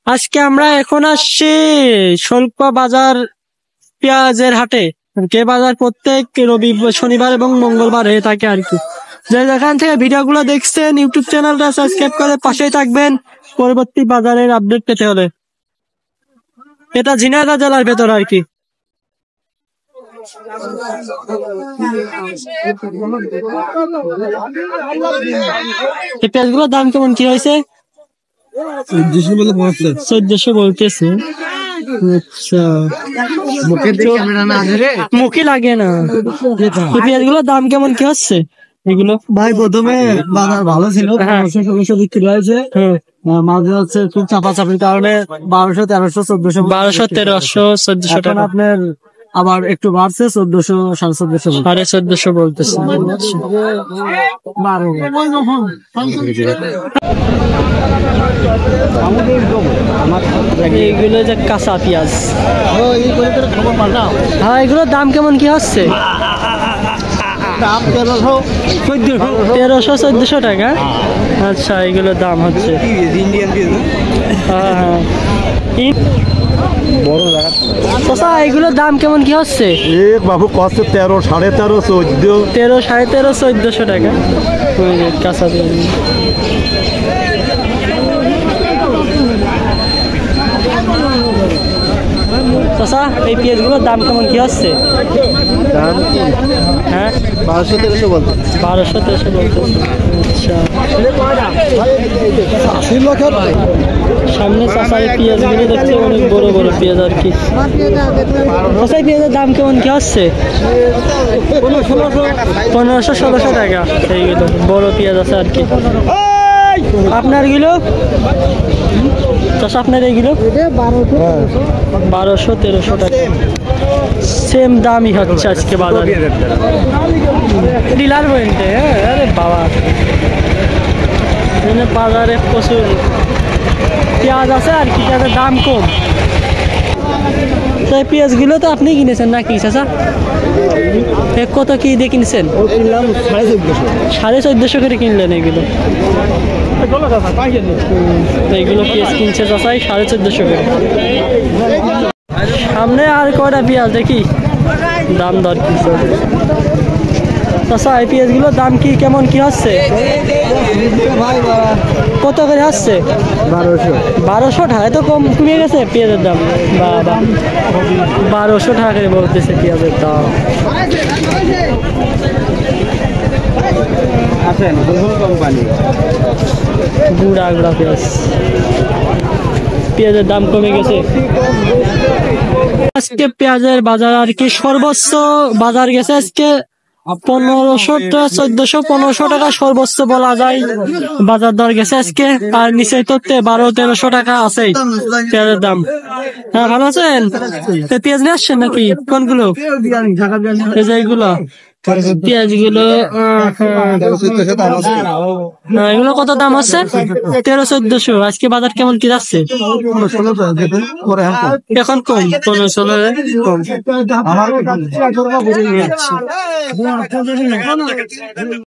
আজকে আমরা এখন আসছি শোলপা বাজার পেঁয়াজের হাটে। যে বাজার প্রত্যেক শনিবার এবং মঙ্গলবার হয়ে থাকে আর কি। যেখান থেকে ভিডিওগুলো দেখছেন ইউটিউব চ্যানেলটা সাবস্ক্রাইব করে পাশেই থাকবেন পরবর্তী বাজারের আপডেট পেতে হলে। এটা ঝিনাইদহ জেলার ভেতর আর কি। পেঁয়াজগুলোর দাম কেমন কি হয়েছে? 1400 বলতেছে। আচ্ছা, মুখে লাগে না। পেঁয়াজগুলোর দাম কেমন কি হচ্ছে এগুলো? ভাই প্রথমে বাজার ভালো ছিল, 1500 বিক্রি হয়েছে। মাঝে হচ্ছে খুব চাপাচাপির কারণে 1200, 1300, 1400, 1200, 1300, 1400 টাকা। আপনার আবার একটু বাড়ছে 1400, 1450, 1450 বলতেছে। এইগুলো যে কাঁচা পেঁয়াজ, হ্যাঁ এগুলোর দাম কেমন কি হচ্ছে? 1300, 1400 টাকা। আচ্ছা, এগুলোর দাম হচ্ছে এগুলোর দাম কেমন কি হচ্ছে? বাবু কষ্ট 13, 13.5, 14, 13, 13.5, 1400 টাকা কাঁচা পেঁয়াজ। চাচা, এই পেঁয়াজগুলোর দাম কেমন কি হচ্ছে? হ্যাঁ, 1200, 1300 বলতো। 1200, 1300 বলতো। আচ্ছা, সামনে চাচা এই পেঁয়াজগুলো দেখছে অনেক বড় বড় পেঁয়াজ আর কি। চাচা, এই পেঁয়াজের দাম কেমন কি হচ্ছে? 1500, 1600 টাকা। এইগুলো বড় পেঁয়াজ আছে আর কি। আপনার গুলো চাচা, আপনার এইগুলো 1200, 1300 টাকা। সেম দামই হচ্ছে আজকে বাজারে। ডিলার পয়েন্টে। আরে বাবা, বাজারে প্রচুর পেঁয়াজ আছে আর কি, পেঁয়াজের দাম কম। তো এই পেঁয়াজগুলো তো আপনি কিনেছেন নাকি চাচা? কত কি দিয়ে কিনছেন? 1450 করে কিনলেন এগুলো? এইগুলো পেঁয়াজ কিনছে চাচাই 1450 করে। সামনে আর কয়টা পেঁয়াজ দেখি দাম দর কি চাচা। এই পেঁয়াজগুলোর দাম কি কেমন কি হচ্ছে? কত করে হচ্ছে? 1200 টাকা। এত কমে গেছে পেঁয়াজের দাম? বাবা, 1200 টাকা করে বলতেছে পেঁয়াজের দাম। গুড়া গুড়া পেঁয়াজ, পেঁয়াজের দাম কমে গেছে আজকে। পেঁয়াজের বাজার আর কি সর্বোচ্চ বাজার গেছে আজকে 1500, 1400, 1500 টাকা সর্বোচ্চ বলা যায় বাজার দর গেছে আজকে। আর নিচে তো 1200, 1300 টাকা আছে পেঁয়াজের দাম। হ্যাঁ, ভালো আছেন? পেঁয়াজ নিয়ে আসছেন নাকি? কোনগুলো? এইগুলো পেঁয়াজগুলো এগুলো কত দাম হচ্ছে? 1300, 1400। আজকে বাজার কেমন কি যাচ্ছে? এখন কম, 1500 কম।